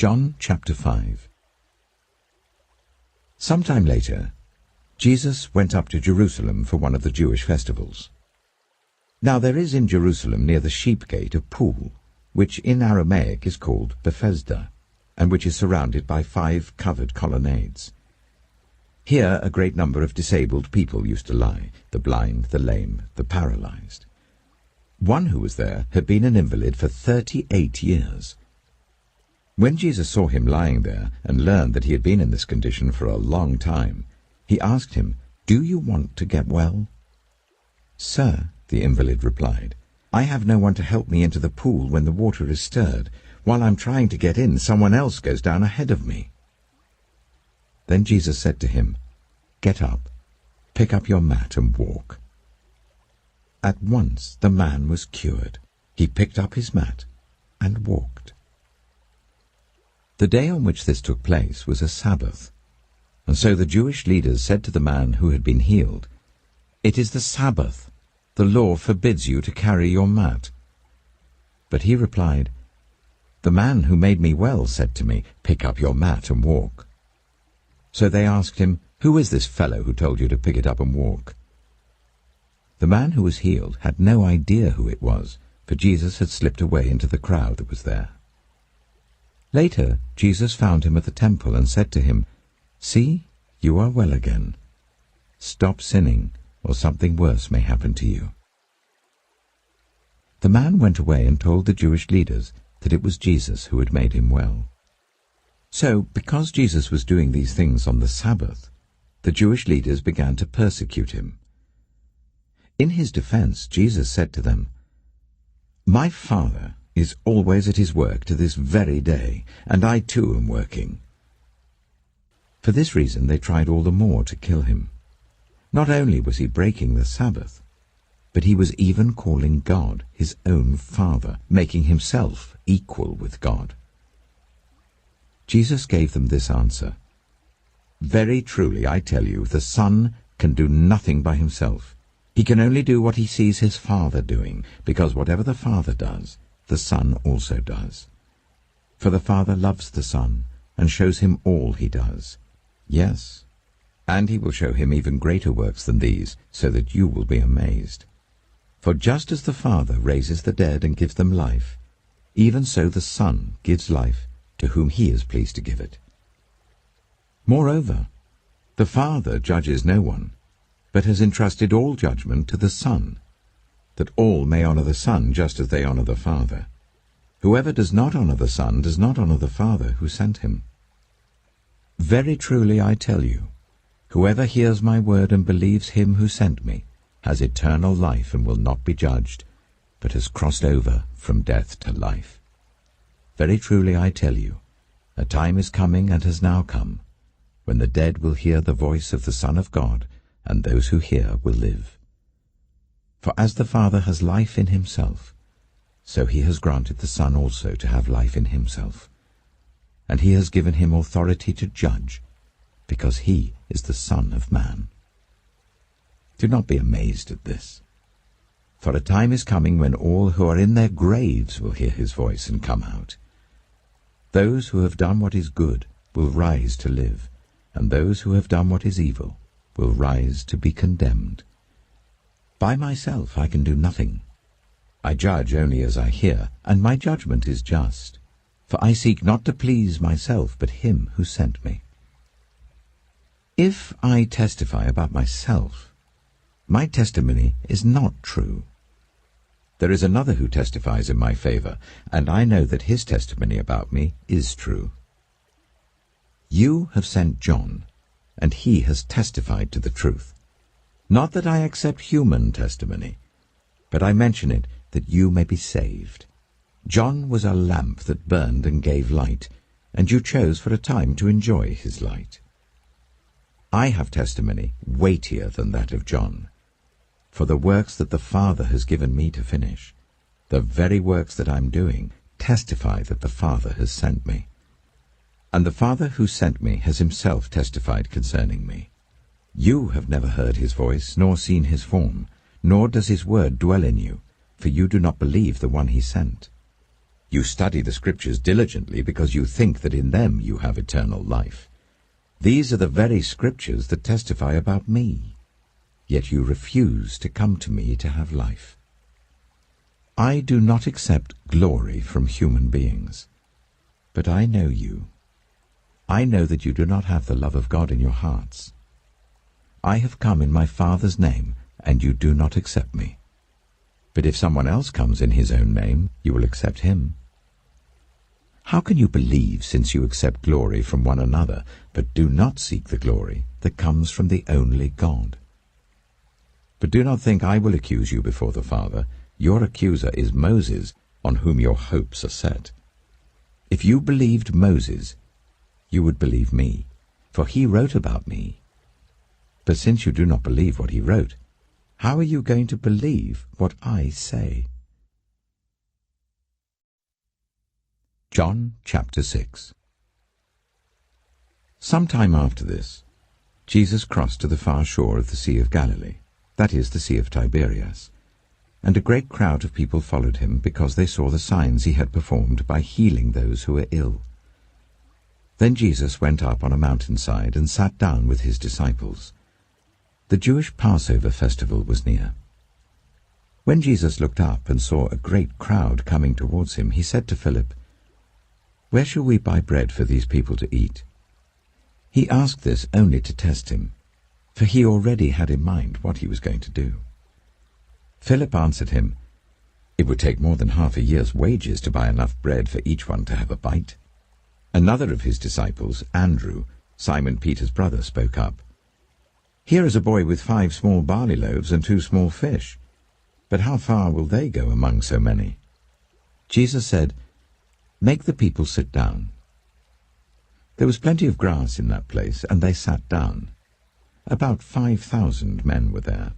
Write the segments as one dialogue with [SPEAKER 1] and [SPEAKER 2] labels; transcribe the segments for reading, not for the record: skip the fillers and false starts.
[SPEAKER 1] John chapter 5. Sometime later, Jesus went up to Jerusalem for one of the Jewish festivals. Now there is in Jerusalem near the sheep gate a pool, which in Aramaic is called Bethesda, and which is surrounded by 5 covered colonnades. Here a great number of disabled people used to lie, the blind, the lame, the paralyzed. One who was there had been an invalid for 38 years. When Jesus saw him lying there and learned that he had been in this condition for a long time, he asked him, "Do you want to get well?" "Sir," the invalid replied, "I have no one to help me into the pool when the water is stirred. While I'm trying to get in, someone else goes down ahead of me." Then Jesus said to him, "Get up, pick up your mat and walk." At once the man was cured. He picked up his mat and walked. The day on which this took place was a Sabbath, and so the Jewish leaders said to the man who had been healed, "It is the Sabbath. The law forbids you to carry your mat." But he replied, "The man who made me well said to me, 'Pick up your mat and walk.'" So they asked him, "Who is this fellow who told you to pick it up and walk?" The man who was healed had no idea who it was, for Jesus had slipped away into the crowd that was there. Later, Jesus found him at the temple and said to him, "See, you are well again. Stop sinning, or something worse may happen to you." The man went away and told the Jewish leaders that it was Jesus who had made him well. So, because Jesus was doing these things on the Sabbath, the Jewish leaders began to persecute him. In his defense, Jesus said to them, "My Father is always at his work to this very day, and I too am working." For this reason they tried all the more to kill him. Not only was he breaking the Sabbath, but he was even calling God his own Father, making himself equal with God. Jesus gave them this answer, "Very truly I tell you, the Son can do nothing by himself. He can only do what he sees his Father doing, because whatever the Father does, the Son also does. For the Father loves the Son and shows him all he does. Yes, and he will show him even greater works than these, so that you will be amazed. For just as the Father raises the dead and gives them life, even so the Son gives life to whom he is pleased to give it. Moreover, the Father judges no one, but has entrusted all judgment to the Son, that all may honor the Son just as they honor the Father. Whoever does not honor the Son does not honor the Father who sent him. Very truly I tell you, whoever hears my word and believes him who sent me has eternal life and will not be judged, but has crossed over from death to life. Very truly I tell you, a time is coming and has now come, when the dead will hear the voice of the Son of God, and those who hear will live. For as the Father has life in himself, so he has granted the Son also to have life in himself. And he has given him authority to judge, because he is the Son of Man. Do not be amazed at this, for a time is coming when all who are in their graves will hear his voice and come out. Those who have done what is good will rise to live, and those who have done what is evil will rise to be condemned. By myself I can do nothing. I judge only as I hear, and my judgment is just, for I seek not to please myself, but him who sent me. If I testify about myself, my testimony is not true. There is another who testifies in my favor, and I know that his testimony about me is true. You have sent John, and he has testified to the truth. Not that I accept human testimony, but I mention it that you may be saved. John was a lamp that burned and gave light, and you chose for a time to enjoy his light. I have testimony weightier than that of John, for the works that the Father has given me to finish, the very works that I am doing, testify that the Father has sent me. And the Father who sent me has himself testified concerning me. You have never heard his voice, nor seen his form, nor does his word dwell in you, for you do not believe the one he sent. You study the Scriptures diligently because you think that in them you have eternal life. These are the very Scriptures that testify about me. Yet you refuse to come to me to have life. I do not accept glory from human beings, but I know you. I know that you do not have the love of God in your hearts. I have come in my Father's name, and you do not accept me. But if someone else comes in his own name, you will accept him. How can you believe since you accept glory from one another, but do not seek the glory that comes from the only God? But do not think I will accuse you before the Father. Your accuser is Moses, on whom your hopes are set. If you believed Moses, you would believe me, for he wrote about me. But since you do not believe what he wrote, how are you going to believe what I say? John chapter 6. Some time after this, Jesus crossed to the far shore of the Sea of Galilee, that is, the Sea of Tiberias, and a great crowd of people followed him because they saw the signs he had performed by healing those who were ill. Then Jesus went up on a mountainside and sat down with his disciples. The Jewish Passover festival was near. When Jesus looked up and saw a great crowd coming towards him, he said to Philip, "Where shall we buy bread for these people to eat?" He asked this only to test him, for he already had in mind what he was going to do. Philip answered him, "It would take more than half a year's wages to buy enough bread for each one to have a bite." Another of his disciples, Andrew, Simon Peter's brother, spoke up, "Here is a boy with 5 small barley loaves and 2 small fish. But how far will they go among so many?" Jesus said, "Make the people sit down." There was plenty of grass in that place, and they sat down. About 5,000 men were there.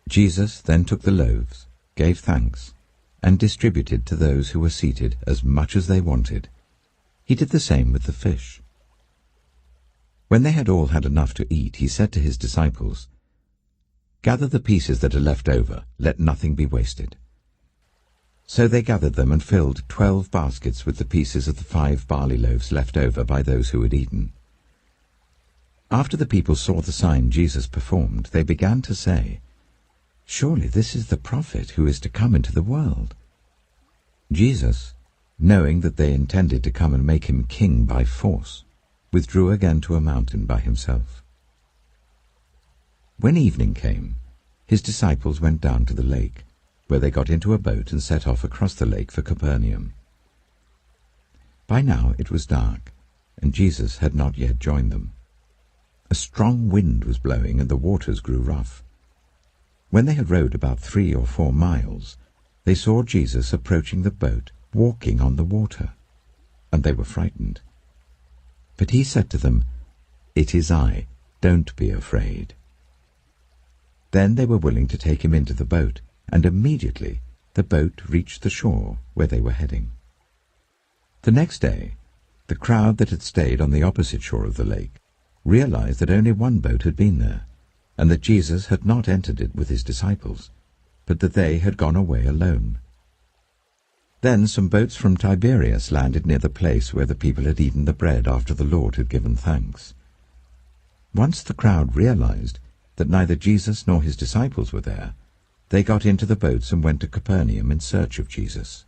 [SPEAKER 1] Jesus then took the loaves, gave thanks, and distributed to those who were seated as much as they wanted. He did the same with the fish. When they had all had enough to eat, he said to his disciples, "Gather the pieces that are left over, let nothing be wasted." So they gathered them and filled 12 baskets with the pieces of the 5 barley loaves left over by those who had eaten. After the people saw the sign Jesus performed, they began to say, "Surely this is the prophet who is to come into the world." Jesus, knowing that they intended to come and make him king by force, withdrew again to a mountain by himself. When evening came, his disciples went down to the lake, where they got into a boat and set off across the lake for Capernaum. By now it was dark, and Jesus had not yet joined them. A strong wind was blowing, and the waters grew rough. When they had rowed about 3 or 4 miles, they saw Jesus approaching the boat, walking on the water, and they were frightened. But he said to them, "It is I, don't be afraid." Then they were willing to take him into the boat, and immediately the boat reached the shore where they were heading. The next day, the crowd that had stayed on the opposite shore of the lake realized that only one boat had been there, and that Jesus had not entered it with his disciples, but that they had gone away alone. Then some boats from Tiberias landed near the place where the people had eaten the bread after the Lord had given thanks. Once the crowd realized that neither Jesus nor his disciples were there, they got into the boats and went to Capernaum in search of Jesus.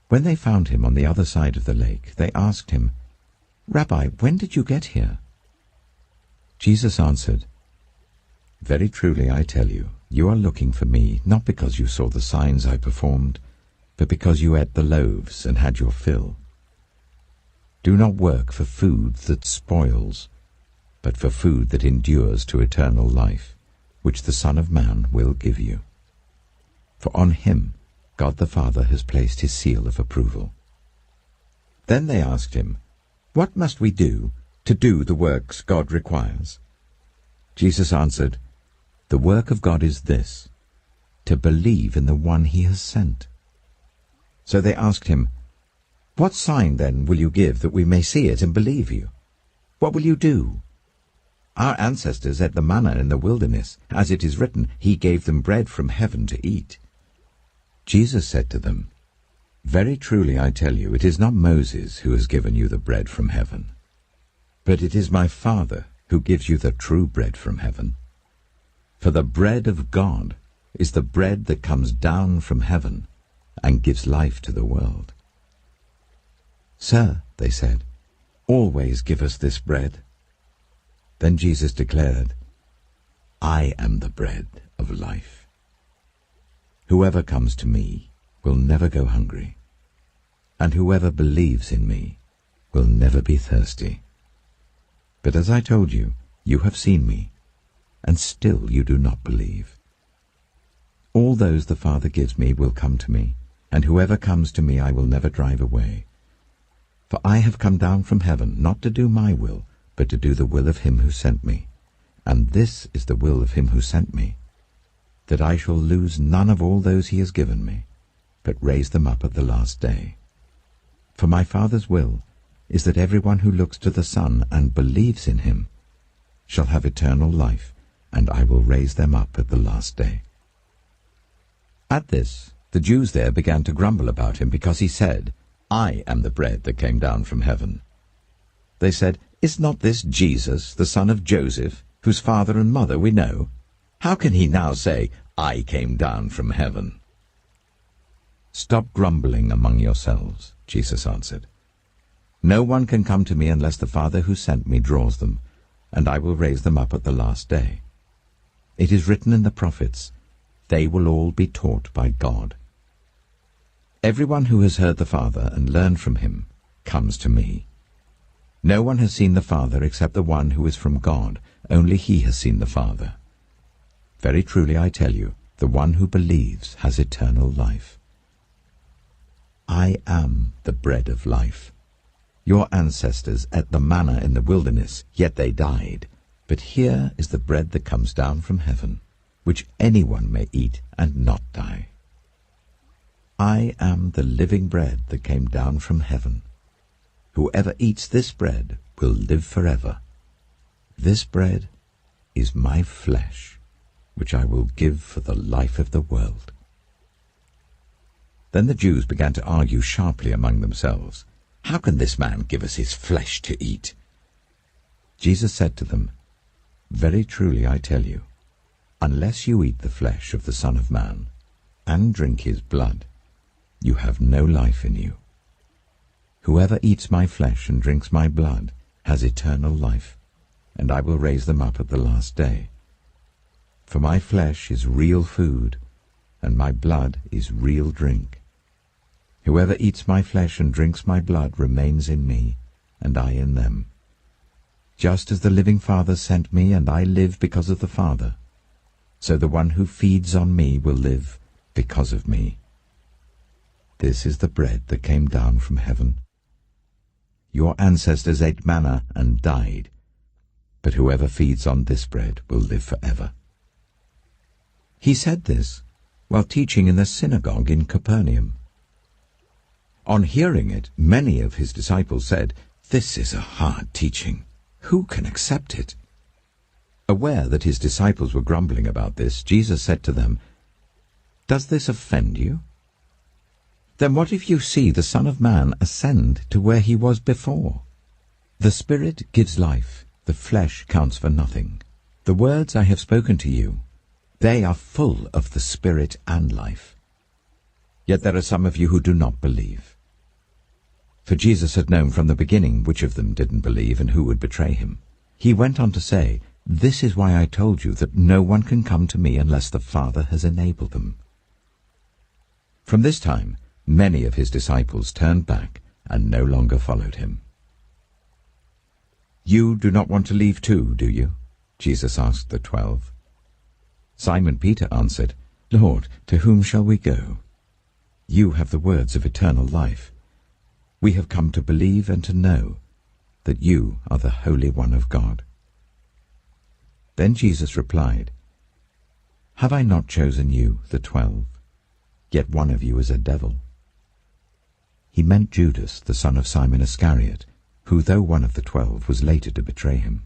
[SPEAKER 1] When they found him on the other side of the lake, they asked him, "Rabbi, when did you get here?" Jesus answered, "Very truly I tell you, you are looking for me, not because you saw the signs I performed, but because you ate the loaves and had your fill. Do not work for food that spoils, but for food that endures to eternal life, which the Son of Man will give you. For on him God the Father has placed his seal of approval." Then they asked him, "What must we do to do the works God requires?" Jesus answered, "The work of God is this, to believe in the one he has sent." So they asked him, "What sign then will you give that we may see it and believe you? What will you do? Our ancestors ate the manna in the wilderness. As it is written, he gave them bread from heaven to eat." Jesus said to them, Very truly I tell you, it is not Moses who has given you the bread from heaven, but it is my Father who gives you the true bread from heaven. For the bread of God is the bread that comes down from heaven and gives life to the world. Sir, they said, always give us this bread. Then Jesus declared, I am the bread of life. Whoever comes to me will never go hungry, and whoever believes in me will never be thirsty. But as I told you, you have seen me, and still you do not believe. All those the Father gives me will come to me, and whoever comes to me I will never drive away. For I have come down from heaven, not to do my will, but to do the will of him who sent me. And this is the will of him who sent me, that I shall lose none of all those he has given me, but raise them up at the last day. For my Father's will is that everyone who looks to the Son and believes in him shall have eternal life, and I will raise them up at the last day. At this, the Jews there began to grumble about him, because he said, I am the bread that came down from heaven. They said, Is not this Jesus, the son of Joseph, whose father and mother we know? How can he now say, I came down from heaven? Stop grumbling among yourselves, Jesus answered. No one can come to me unless the Father who sent me draws them, and I will raise them up at the last day. It is written in the prophets, they will all be taught by God. Everyone who has heard the Father and learned from him comes to me. No one has seen the Father except the one who is from God. Only he has seen the Father. Very truly I tell you, the one who believes has eternal life. I am the bread of life. Your ancestors ate the manna in the wilderness, yet they died. But here is the bread that comes down from heaven, which anyone may eat and not die. I am the living bread that came down from heaven. Whoever eats this bread will live forever. This bread is my flesh, which I will give for the life of the world. Then the Jews began to argue sharply among themselves, How can this man give us his flesh to eat? Jesus said to them, Very truly I tell you, unless you eat the flesh of the Son of Man and drink his blood, you have no life in you. Whoever eats my flesh and drinks my blood has eternal life, and I will raise them up at the last day. For my flesh is real food, and my blood is real drink. Whoever eats my flesh and drinks my blood remains in me, and I in them. Just as the living Father sent me, and I live because of the Father, so the one who feeds on me will live because of me. This is the bread that came down from heaven. Your ancestors ate manna and died, but whoever feeds on this bread will live forever. He said this while teaching in the synagogue in Capernaum. On hearing it, many of his disciples said, This is a hard teaching. Who can accept it? Aware that his disciples were grumbling about this, Jesus said to them, Does this offend you? Then what if you see the Son of Man ascend to where he was before? The Spirit gives life, the flesh counts for nothing. The words I have spoken to you, they are full of the Spirit and life. Yet there are some of you who do not believe. For Jesus had known from the beginning which of them didn't believe and who would betray him. He went on to say, This is why I told you that no one can come to me unless the Father has enabled them. From this time, many of his disciples turned back and no longer followed him. You do not want to leave too, do you? Jesus asked the 12. Simon Peter answered, Lord, to whom shall we go? You have the words of eternal life. We have come to believe and to know that you are the Holy One of God. Then Jesus replied, Have I not chosen you, the 12? Yet one of you is a devil. He meant Judas, the son of Simon Iscariot, who, though one of the 12, was later to betray him.